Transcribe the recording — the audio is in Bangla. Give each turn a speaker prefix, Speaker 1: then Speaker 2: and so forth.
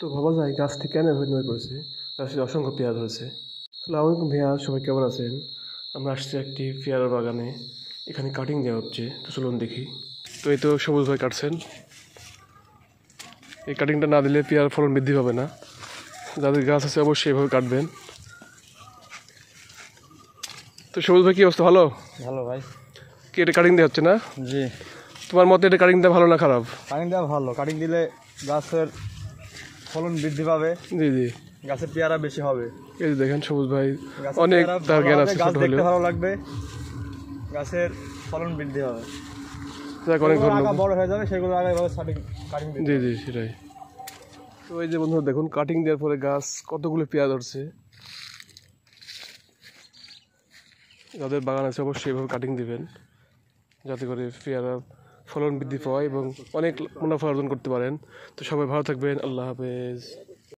Speaker 1: তো ভাবা যায় গাছটি কেন এভাবে নড়ে পড়েছে। গাছটি অসংখ্য পেয়ারা ধরেছে। আসসালামু আলাইকুম ভাইয়া, সবাই কেমন আছেন? আমরা আসছি একটি পেয়ারা বাগানে। এখানে কাটিং দেওয়া হচ্ছে, তো চলুন দেখি। তো এই তো সবুজ ভাই কাটছেন। এই কাটিংটা না দিলে পেয়ারার ফলন বৃদ্ধি পাবে না। যাদের গাছ আছে অবশ্যই এভাবে কাটবেন। তো সবুজ ভাই, কি অবস্থা? ভালো?
Speaker 2: ভালো ভাই।
Speaker 1: কি এটা কাটিং দেওয়া হচ্ছে না?
Speaker 2: জি,
Speaker 1: তোমার মতে এটা কাটিং দেওয়া ভালো না খারাপ?
Speaker 2: কাটিং দেওয়া ভালো। কাটিং দিলে গাছের ফলন বৃদ্ধি পাবে,
Speaker 1: জি জি,
Speaker 2: গাছের পেয়ারা বেশি হবে।
Speaker 1: এই যে দেখেন সবুজ ভাই
Speaker 2: গাছের
Speaker 1: অনেক
Speaker 2: পেয়ারা
Speaker 1: তার
Speaker 2: ভালো
Speaker 1: জ্ঞান
Speaker 2: হবে,
Speaker 1: আছে
Speaker 2: গাছ
Speaker 1: ছোট
Speaker 2: দেখতে
Speaker 1: হলেও।
Speaker 2: ভালো লাগবে, গাছের ফলন বৃদ্ধি হবে।
Speaker 1: যাক, অনেক
Speaker 2: যেগুলো আগা
Speaker 1: ধন্যবাদ।
Speaker 2: বড় হয়ে যাবে সেগুলো আগে এভাবে কাটিং দিতে
Speaker 1: জি
Speaker 2: হবে।
Speaker 1: জি, সেটাই। তো এই যে বন্ধুরা দেখুন, কাটিং দেওয়ার পরে গাছ কতগুলো পেয়ারা ধরছে। যাদের বাগান আছে অবশ্যই এভাবে কাটিং দিবেন, যাতে করে পেয়ারার ফলন বৃদ্ধি পায় এবং অনেক মুনাফা অর্জন করতে পারেন। তো সবাই ভালো থাকবেন। আল্লাহ হাফেজ।